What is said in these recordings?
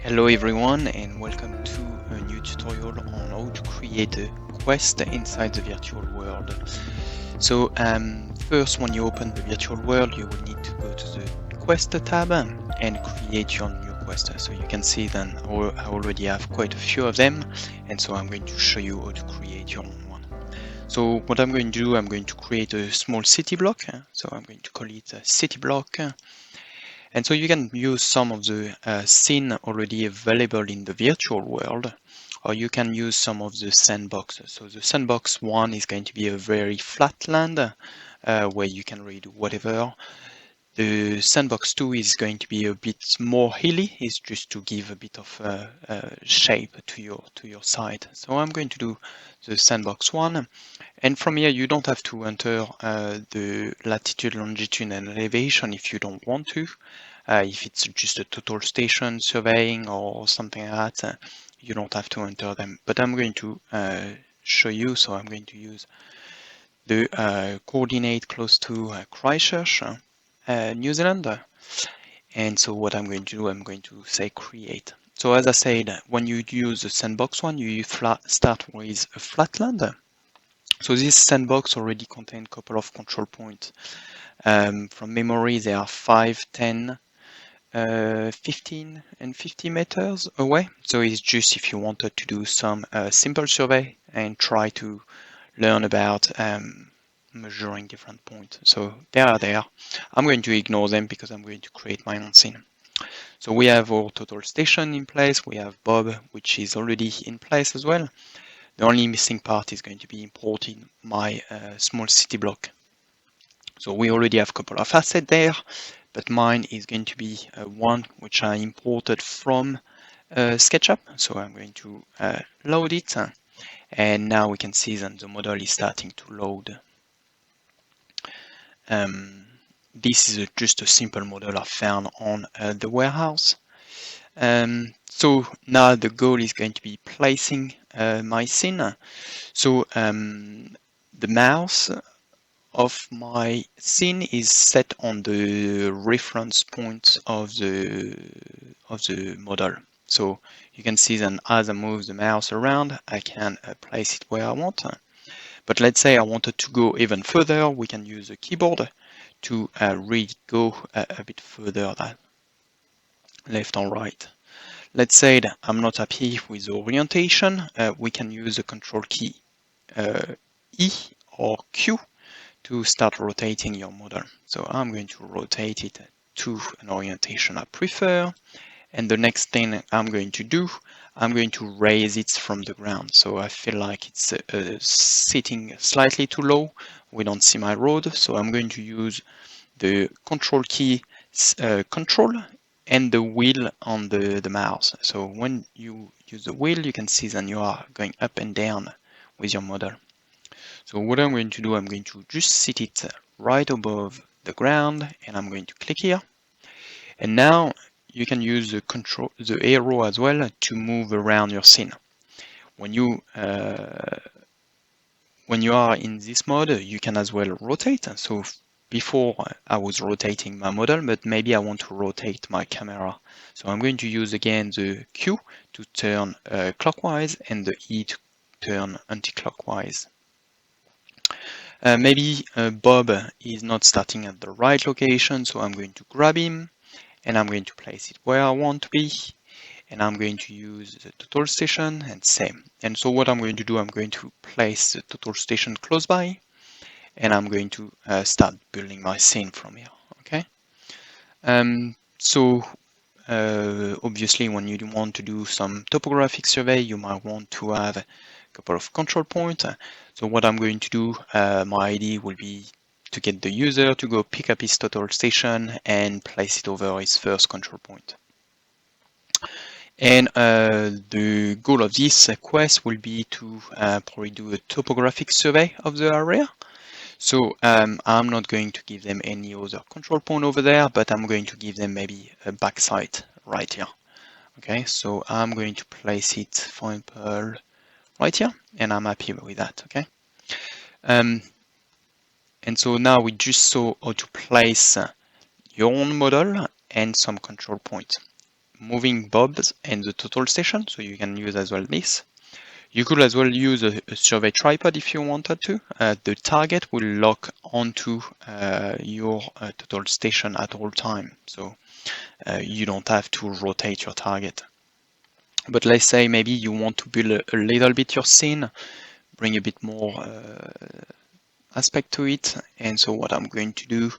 Hello everyone and welcome to a new tutorial on how to create a quest inside the virtual world. So first, when you open the virtual world, you will need to go to the quest tab and create your new quest. So you can see then I already have quite a few of them, and so I'm going to show you how to create your own one. So what I'm going to do, I'm going to create a small city block. So I'm going to call it a city block. And so you can use some of the scene already available in the virtual world, or you can use some of the sandbox. So the sandbox one is going to be a very flat land where you can really do whatever. The sandbox 2 is going to be a bit more hilly. It's just to give a bit of shape to your site. So I'm going to do the sandbox 1. And from here, you don't have to enter the latitude, longitude, and elevation if you don't want to. If it's just a total station surveying or something like that, you don't have to enter them. But I'm going to show you, so I'm going to use the coordinate close to Christchurch, New Zealand. And so what I'm going to do, I'm going to say create. So as I said, when you use the sandbox one, you start with a flatland. So this sandbox already contains a couple of control points. From memory, they are 5, 10, 15 and 50 meters away. So it's just if you wanted to do some simple survey and try to learn about measuring different points. So they are there. I'm going to ignore them because I'm going to create my own scene. So we have our total station in place. We have Bob, which is already in place as well. The only missing part is going to be importing my small city block. So we already have a couple of assets there, but mine is going to be one which I imported from SketchUp. So I'm going to load it, and now we can see that the model is starting to load. This is just a simple model I found on the warehouse. So now the goal is going to be placing my scene. So the mouse of my scene is set on the reference point of the model. So you can see that as I move the mouse around, I can place it where I want. But let's say I wanted to go even further, we can use the keyboard to really go a bit further than left or right. Let's say that I'm not happy with the orientation, we can use the control key E or Q to start rotating your model. So I'm going to rotate it to an orientation I prefer. And the next thing I'm going to do, I'm going to raise it from the ground. So I feel like it's sitting slightly too low. We don't see my road. So I'm going to use the control key control and the wheel on the mouse. So when you use the wheel, you can see that you are going up and down with your model. So what I'm going to do, I'm going to just sit it right above the ground, and I'm going to click here. And now you can use the arrow as well to move around your scene. When you are in this mode, you can as well rotate. So before I was rotating my model, but maybe I want to rotate my camera. So I'm going to use again the Q to turn clockwise and the E to turn anti-clockwise. Maybe Bob is not starting at the right location, so I'm going to grab him and I'm going to place it where I want to be, and I'm going to use the total station and same. And so what I'm going to do, I'm going to place the total station close by, and I'm going to start building my scene from here. Okay. So obviously, when you want to do some topographic survey, you might want to have a couple of control points. So what I'm going to do, my idea will be to get the user to go pick up his total station and place it over his first control point. And the goal of this quest will be to probably do a topographic survey of the area. So I'm not going to give them any other control point over there, but I'm going to give them maybe a backside right here. Okay, so I'm going to place it, for example, right here, and I'm happy with that. Okay, and so now we just saw how to place your own model and some control points. moving bobs and the total station, so you can use as well this. You could as well use a survey tripod if you wanted to. The target will lock onto your total station at all time, so you don't have to rotate your target. But let's say maybe you want to build a little bit your scene, bring a bit more aspect to it, and so what I'm going to do,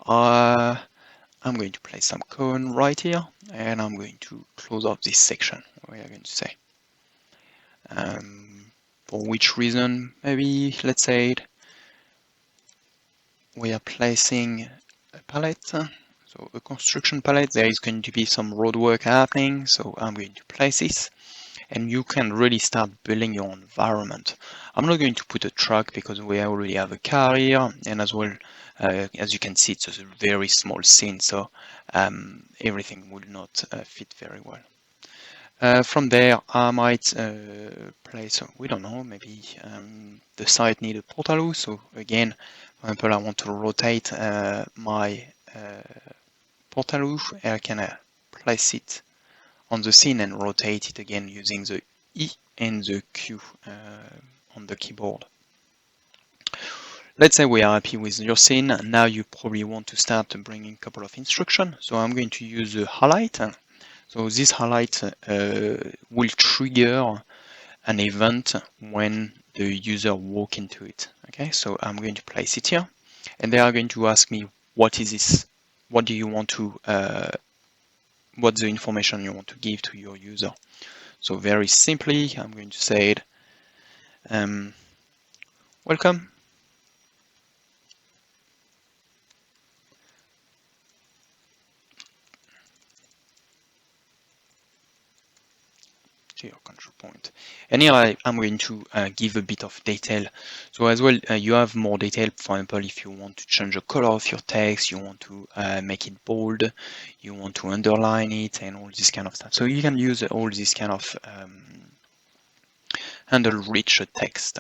I'm going to place some cone right here, and I'm going to close off this section. We are going to say. For which reason? Maybe let's say we are placing a pallet, so a construction pallet. There is going to be some road work happening, so I'm going to place this, and you can really start building your environment. I'm not going to put a truck because we already have a car here, and as well, as you can see, it's a very small scene, so everything will not fit very well. From there, I might place, we don't know, maybe the site need a portal. So again, for example, I want to rotate my portal. I can place it on the scene and rotate it again using the E and the Q on the keyboard. Let's say we are happy with your scene. Now you probably want to start bringing a couple of instructions. So I'm going to use the highlight. So this highlight will trigger an event when the user walk into it. Okay, so I'm going to place it here, and they are going to ask me, what is this? What do you want to, what's the information you want to give to your user? So very simply, I'm going to say it, welcome. To your control point. And here I'm going to give a bit of detail. So as well, you have more detail. For example, if you want to change the color of your text, you want to make it bold, you want to underline it, and all this kind of stuff. So you can use all this kind of handle rich text.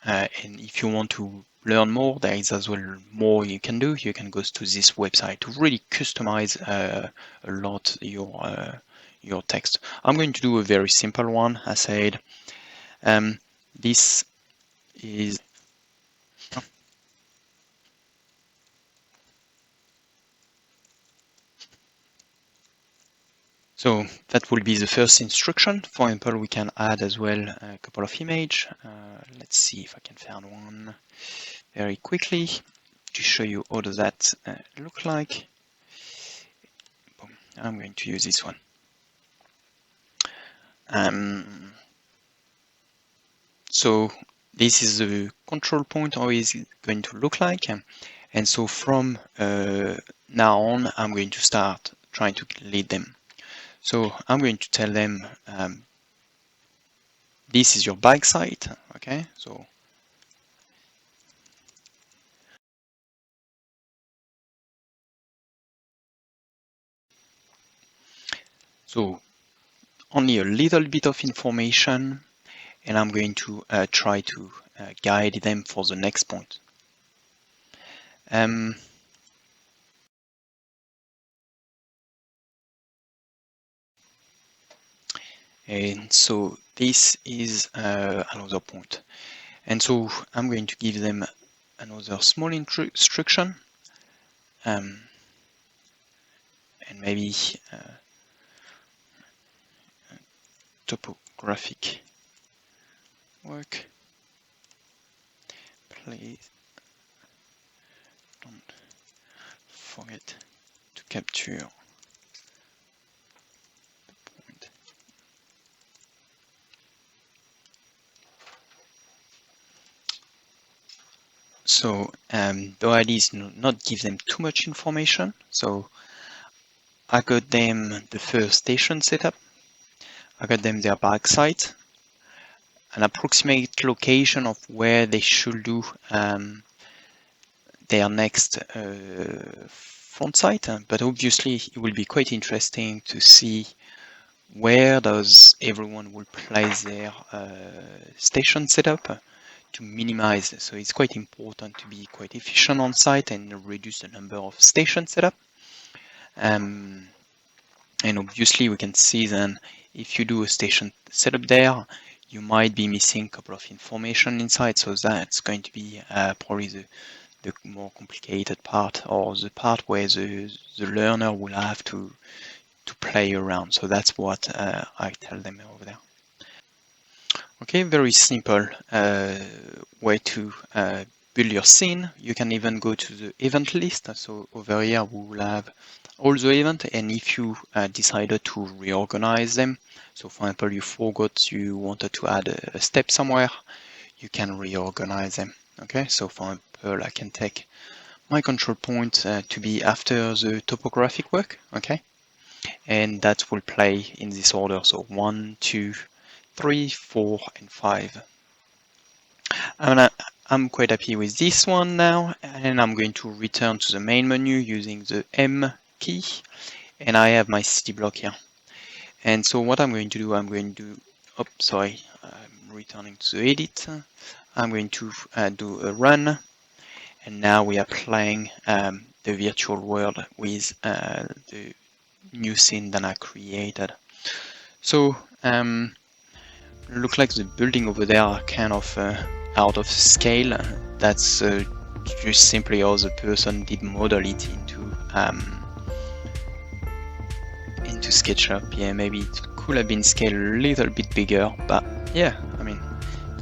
And if you want to learn more, there is as well more you can do. You can go to this website to really customize a lot your text. I'm going to do a very simple one. I said this is so that will be the first instruction. For example, we can add as well a couple of images. Let's see if I can find one very quickly to show you how does that look like. Boom. I'm going to use this one. So this is the control point, how is it going to look like? And so from now on, I'm going to start trying to lead them. So I'm going to tell them, this is your bike site, okay? So only a little bit of information, and I'm going to try to guide them for the next point. And so this is another point. And so I'm going to give them another small instruction, and maybe topographic work. Please don't forget to capture the point. So the idea is not give them too much information. So I got them the first station setup. I got them their bike site, an approximate location of where they should do their next front site. But obviously it will be quite interesting to see where does everyone will place their station setup to minimize. So it's quite important to be quite efficient on site and reduce the number of station setup. And obviously we can see then if you do a station setup there, you might be missing a couple of information inside, so that's going to be probably the more complicated part, or the part where the learner will have to play around. So that's what I tell them over there. Okay, very simple way to build your scene. You can even go to the event list. So over here we will have all the events, and if you decided to reorganize them, so for example you forgot you wanted to add a step somewhere, you can reorganize them. Okay, so for example I can take my control point to be after the topographic work. Okay, and that will play in this order, so 1, 2, 3, 4, and 5. I'm quite happy with this one now, and I'm going to return to the main menu using the M key, and I have my city block here. And so what I'm going to do, I'm returning to the edit. I'm going to do a run, and now we are playing the virtual world with the new scene that I created. So look like the building over there are kind of out of scale. That's just simply how the person did model it into SketchUp. Yeah, maybe it could have been scaled a little bit bigger, but yeah, I mean,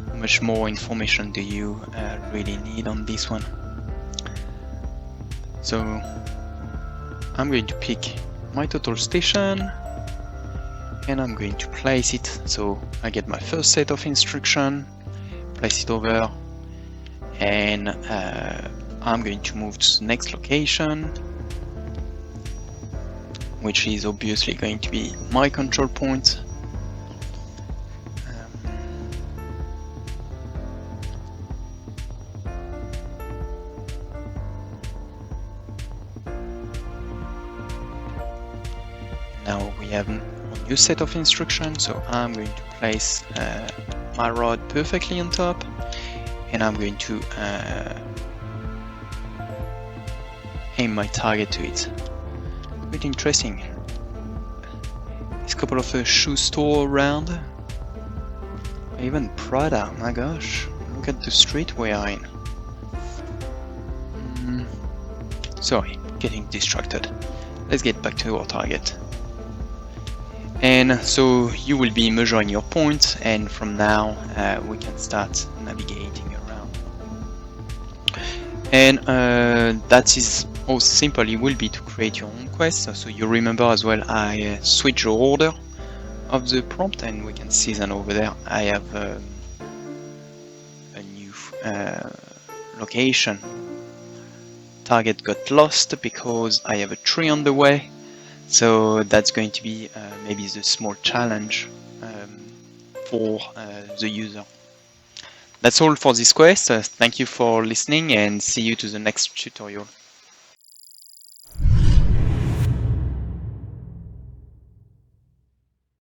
how much more information do you really need on this one? So I'm going to pick my total station, and I'm going to place it. So I get my first set of instruction, place it over, and I'm going to move to the next location, which is obviously going to be my control point. Now we have a new set of instructions, so I'm going to place my rod perfectly on top, and I'm going to aim my target to it. Quite interesting. There's a couple of shoe store around. Even Prada, my gosh, look at the street we are in. Sorry, getting distracted. Let's get back to our target. And so you will be measuring your points, and from now we can start navigating around. And that is how simple it will be to create your own quest. So you remember as well, I switch the order of the prompt, and we can see then over there I have a new location. Target got lost because I have a tree on the way. So that's going to be maybe the small challenge for the user. That's all for this quest. Thank you for listening, and see you to the next tutorial.